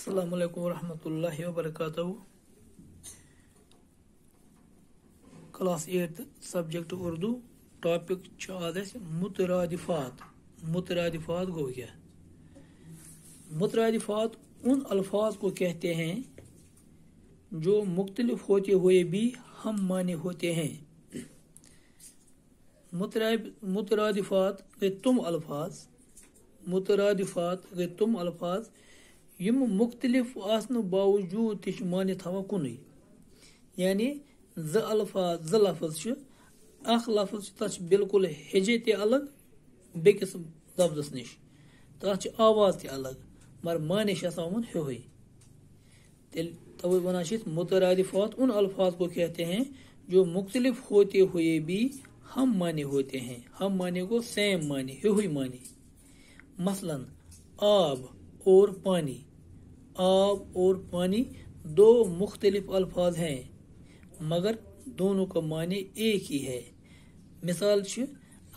Assalamu alaikum warahmatullahi wabarakatuh. Class 8 subject Urdu. Topic आज मुतरादिफात. मुतरादिफात गो क्या? मुतरादिफात उन अल्फाज को कहते हैं जो मुख्तलिफ होते हुए भी हम माने होते हैं. मुतरादिफात गए तुम अल्फाज. मुतरादिफात गए तुम अल्फाज यम मुख्तलिफ आसन बावजूद तिश माने थवा कुनै. यानी ज अल्फाज ज लफ्ज अख लफ्ज तच बिल्कुल हेजे ते अलग बेकिस लफ्जस निश तच आवाज ते अलग मगर माने आसान होई. तवे वना मुतरादिफात उन अल्फाज को कहते हैं जो मुख्तलिफ होते हुए भी हम माने होते हैं. हम माने को सेम माने होई माने. मसलन आब और पानी. आब और पानी दो मुख्तलिफ अल्फाज हैं मगर दोनों का माने एक ही है. मिसाल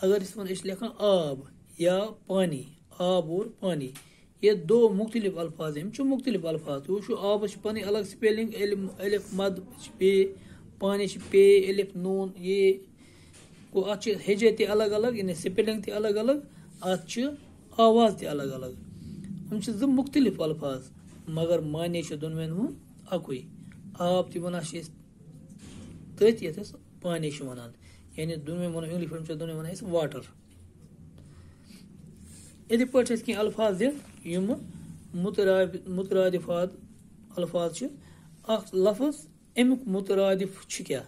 अगर इसमें लिखा आब या पानी. आब और पानी ये दो मुख्तलिफ अल्फाज हैं. मुख्तलिफ अल्फाज वो आब पन अलग स्पेलिंग अलिफ मद पे पानी पे अलिफ नून ये को हेजे ते अलग अलग यानी स्पेलिंग ते अलग अलग आवाज ते अलग अलग. हम मुख्तलिफ अल्फाज मगर माने दोनवेन अकुई. आब ती वन तथ ये पानी वन यानी दोनवें वन इंग्लिश पे दोनवें वन वाटर. इथे पे कह अल्फाज दिम मुतरादिफात अल्फाज लफ्ज अमुक मुतरादिफ क्या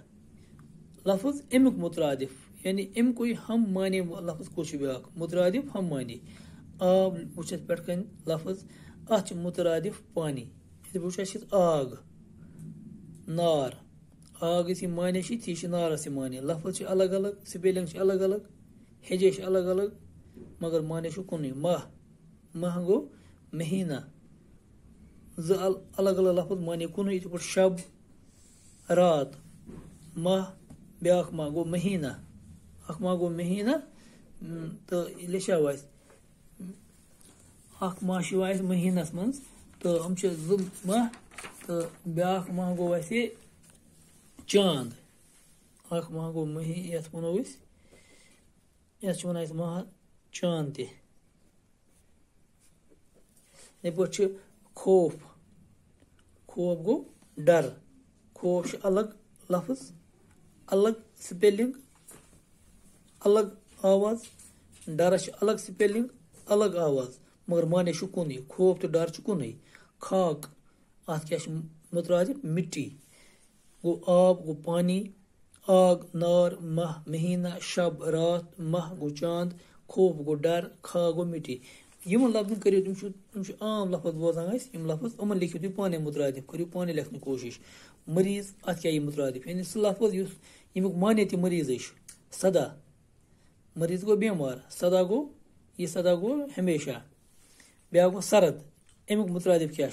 लफ्ज अमुक मुतरादिफ यानी अमुक हम माने लफ्ज को ब्या मुतरादिफ हम माने. आब वुच पे लफ्ज अ मुतरादिफ पानी. वुच आग नार. आग इस माने थी नारस माने. लफ्ज अलग अलग स्पेलिंग अलग अलग हेजे अलग अलग मगर माने कुन. माह माह गो महीना. अलग अलग लफ्ज माने कुन. ये शब रात. माह ब्या माह गो महीना. अख माह गो महीना तो लिशा अख माह महीनस मं तो हम माह तो ब्या माह गो चांद. अख माह गो ये वो ये वन माह चांद ते. पे खौफ. खौफ गो डर. खौफ अलग लफ्ज अलग स्पेलिंग अलग आवाज. डर अलग स्पेलिंग अलग आवाज मगर माने कुन. खौफ तो डर कुन. खाक अत क्या मुतरादिफ मिट्टी. गो आब गो पानी. आग नार माह महीना शब रात माह गो चांद खौफ गो डर खा गो मिट्टी. यम लफ्ज करो तुम आम लफ्ज बोजान लफ्ज उमन लिखियो तुम पाने मुतरादिफ करो पाने लिखने कोशिश. मरीज अत क्या मुतरादिफ यानी सह लफ्ज यमुक माने ते मरीज सदा. मरीज गो बीमार. सदा गो ये सदा गो हमेशा. ब्या गो सरद. अमुक मुतरादिफ क्या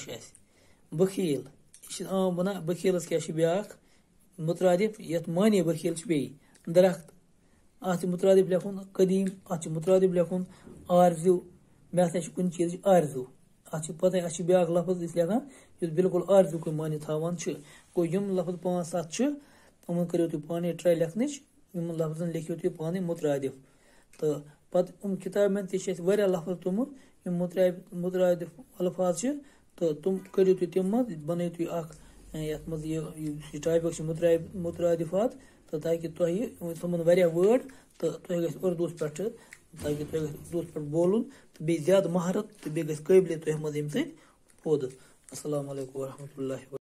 बखील. आम वन बखीलस क्या ब्या मुतरादिफ ये माने बखील बे दरख्त. अत मुतरादिफ लिखुन कदीम. अत मुतरादिफ लिखुन आरजू. मे कुन चीज आरजू. अत पता ब्या लफ्ज लिखान बिल्कुल आरजू को माने थावान. गो यम लफ्ज 5-7 उमन करो तुम पाने ट्राई लिखन. यम लफ्जन लिखियो तुम पाने मुतरादिफ. तो पत किताब में वारिया लफ्ज तुम मुतरादिफ अल्फाज तो तुम करो तुम बनो तुम ये टॉपिक मुतरादिफात तो ताकि तुम वारिया वर्ड तो उर्दू पे ताकि उर्दू पे बोलन तो बे ज्यादा महारत तो बे काबिलियत तुम मज पौध. अस्सलामु अलैकुम वरहमतुल्लाहि